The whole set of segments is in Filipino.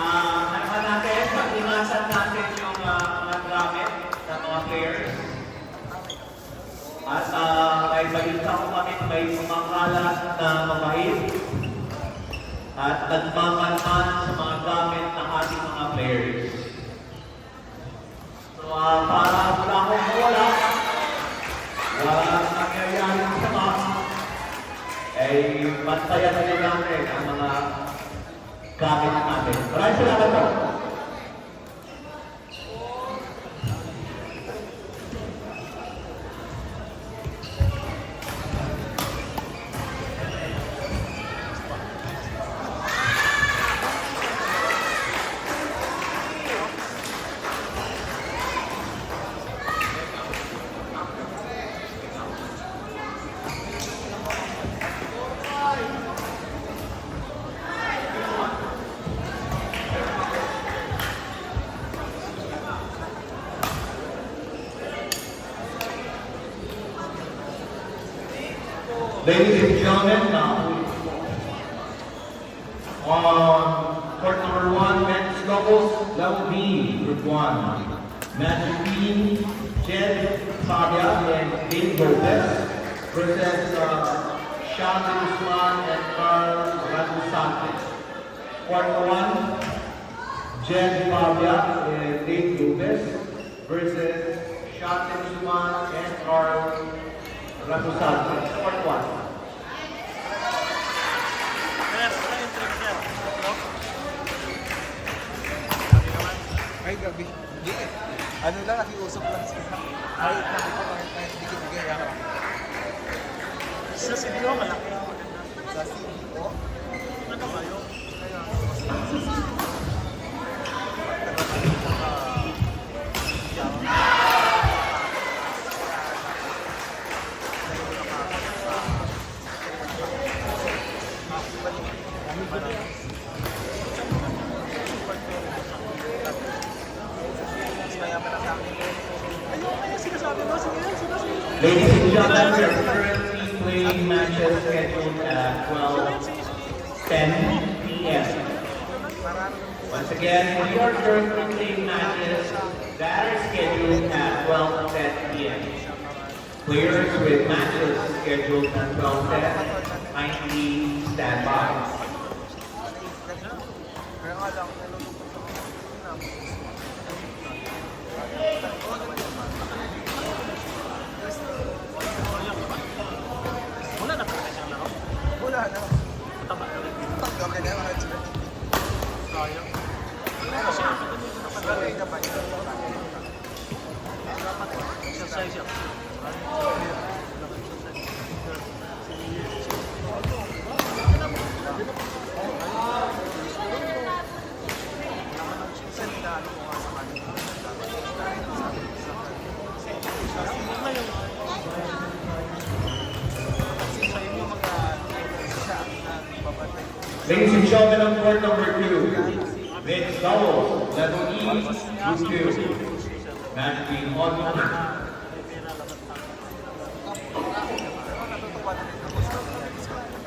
ano natin, pag-ingatan natin yung mga gamit ng mga players. At may balita ko kami may kumakalat na mabahid at nagmamanman sa mga gamit ng ating mga players. So, para wala akong mawala, nangyayari sa mga ay bantayan na din natin ang mga gamit natin. Maraming salamat po. Ladies and gentlemen, on court number 1, men's doubles, level B, group 1. Match between Jed Fabia and Dave Lopez versus Sean Guzman and Carl Ratusante. Court 1, Jed Fabia and Dave Lopez versus Sean Guzman and Carl Ratusante. Court 1. Ay, gabi. Hindi eh. Ano lang, nakiusap lang sila. Ay, nakita ko kahit dikit-dikit yan. Sa CDO, malaki ang maganda. Sa CDO? Ano kayo? Kaya, Ladies and gentlemen, we are currently playing matches scheduled at 12:10 p.m. Once again, we are currently playing matches that are scheduled at 12:10 p.m. Players with matches scheduled at 12:10 kindly stand by. kaya nga lang, nalulungkot ako. Wala na talaga siyang laro. Wala na. Taba na rin. Okay na, mga church. Sayang. Kasi Pag-alay ka pa, ito exercise siya. Ladies and gentlemen, on court number 2, mixed doubles, level E, group 2. Match between Audio.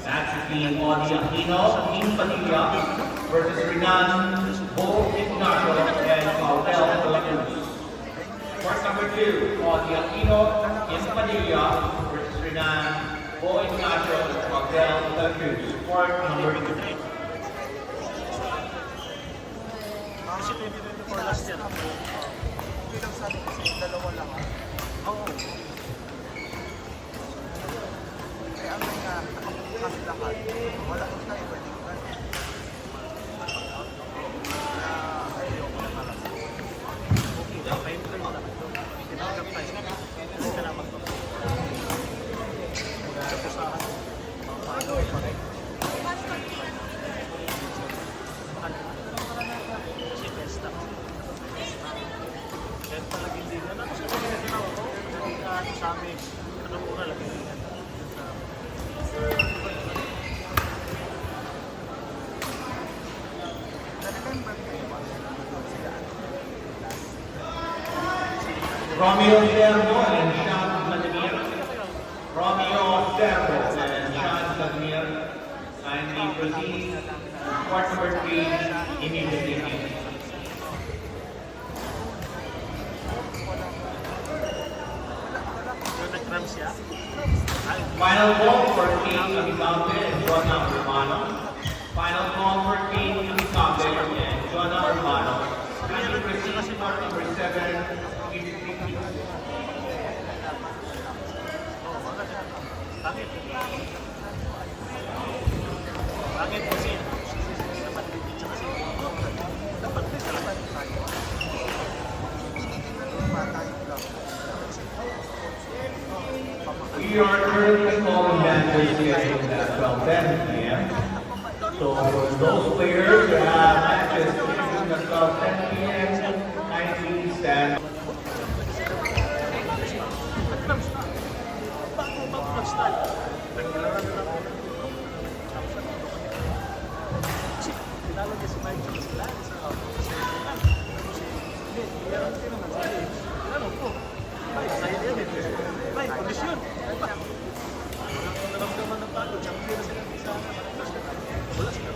Match between Audio Aquino, Team Padilla versus Renan, Bo Ignacio, and Pavel Philippines. Court number 2, Audio Aquino, Team Padilla versus Renan, Bo Ignacio, and Pavel Philippines. Court number 2. Kasi 2024 last year. Hindi lang sabi kasi yung dalawa lang. Oo. Kaya ang may kasi lahat, wala ko tayo pwede ko gano'n. Kaya ayoko na pala. Okay lang. Kayo ko lang. Tinanggap tayo. Kasi ka naman to. Tapos sa akin. Kasi besta. Kaya talaga hindi na. Tapos kung hindi na ginawa ko, hindi sa amin. Ano mura lang hindi na. Romeo Servo and Sean Vladimir. Romeo Servo and Sean Vladimir kindly proceed Court number 3, immediately. Yung nag-cramp siya. Final call for King Amigante and Joanna Urbano. Final call for King Amigante and Joanna Urbano. Can you proceed to court number 7, Bakit? Bakit kasi? Dapat din siya kasi. Dapat din talaga tayo. We are currently calling matches scheduled at 12:10 p.m. So for those players who have matches scheduled at 12:10 p.m., kindly stand. Bago mag-start. Nagkailangan na lang. Kasi, nilalagay si Mike sa sila. Hindi, meron din naman sa akin. Ano po? Mike, sa'yo yan eh. Mike, kondisyon. Walang naramdaman ng pagod. Champion na sila sa wala sila.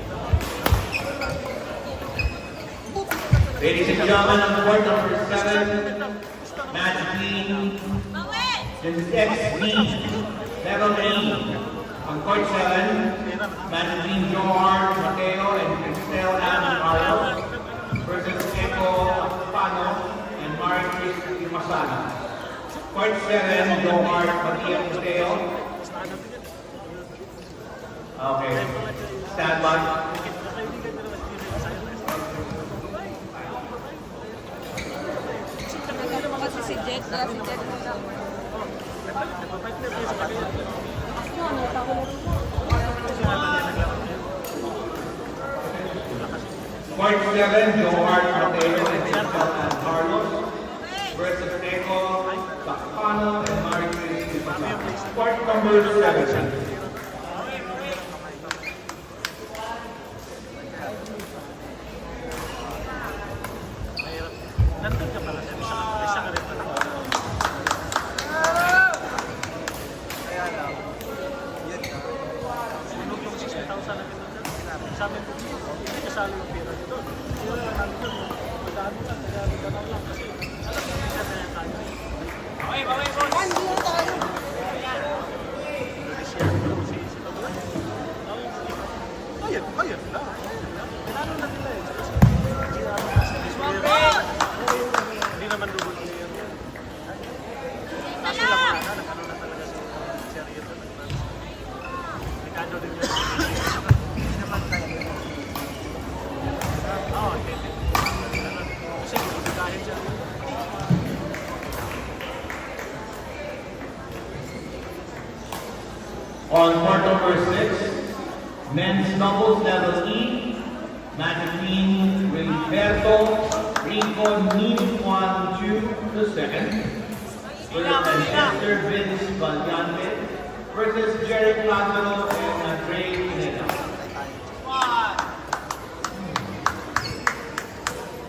Ladies and gentlemen, on court number 7, match between the XB Level A. On court 7, match between Johar Mateo and Cristel Ann Carlos versus Echo Pano and Marquis Masana. Court 7, Johar Mateo. Okay, stand by. Kasi si Jet, si Jet mo lang. Ako, ano, tako na rin. Court 7, Johar Mateo and Cristel Ann Carlos versus Echo Pano and Marquis Masana. Court number 7. Nandun ka pala sa isa ka rin pala. Kaya lang, yan na. Sinog yung 60,000 na pinundan. Sabi ko, hindi kasali yung pera dito. Hindi na lang namin yun. Magdaan lang, kaya magdaan lang. Kasi alam mo, hindi na tayo. Okay, baway mo. Indonesia, si Pabulan. Ayun lang. Pinano na nila eh. Hindi naman lubog na yun. Kaso lang na, nagano na talaga si Sergio talaga. Ricardo din yun. Hindi naman tayo. Oo, hindi. Kasi dahil siya. On court number 6, men's doubles level E, match between Wilberto Rico Ninjuan II versus Chester Vince Valiante versus Jerry Plazaro and Andre Pineda.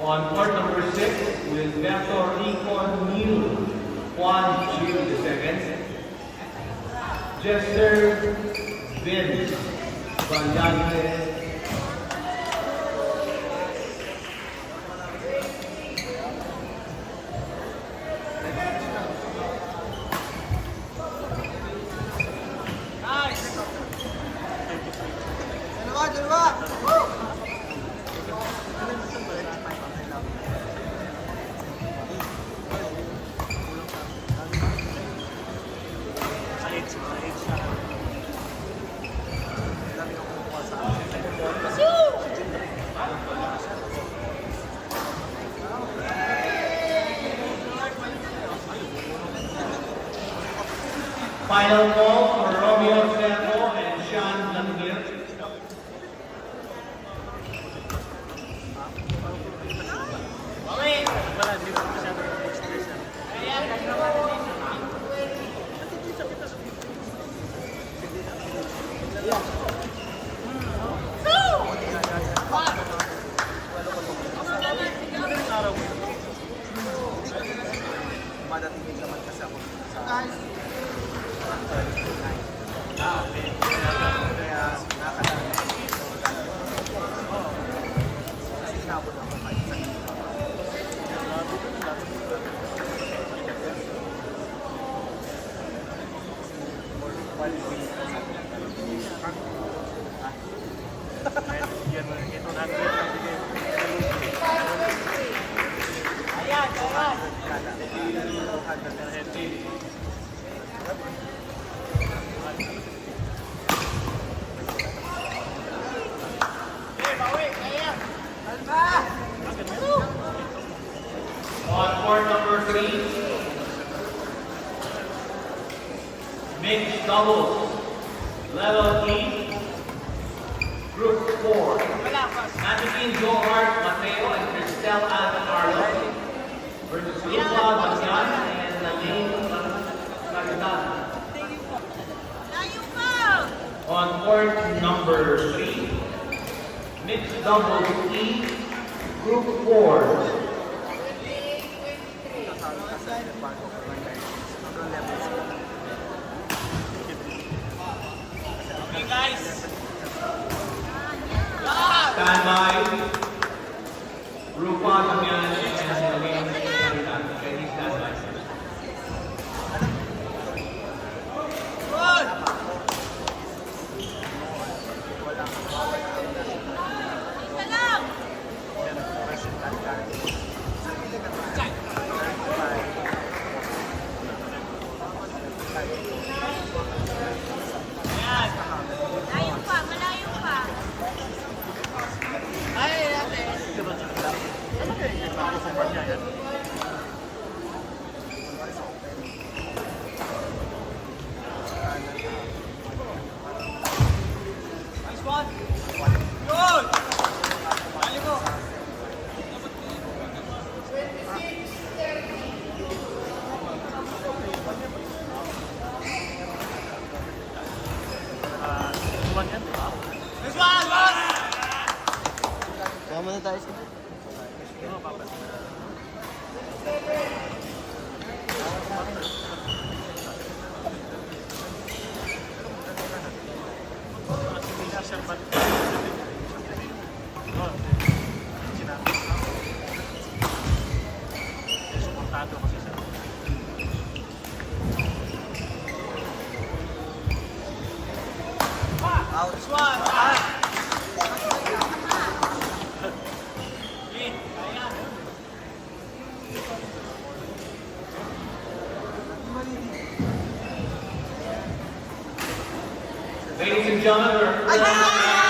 On court number 6, Wilberto Rico Ninjuan II Chester Vince Valiante. Final call for Romeo Servo and Sean Langir. Wala, hindi naman masyadong express yan. Madating din naman kasi ako sa 3, mixed doubles, level E, group 4. Natigin Johart Mateo and Cristel Alvarado versus Lupa Bagyan and Lane Lagdan. On court number 3, mixed doubles E, group 4. Okay guys. Stand by. Rupa Bagyan and Lane Lagdan. Ready, stand by. Malayo pa, malayo pa. Suportado kasi siya. Ladies and gentlemen, we're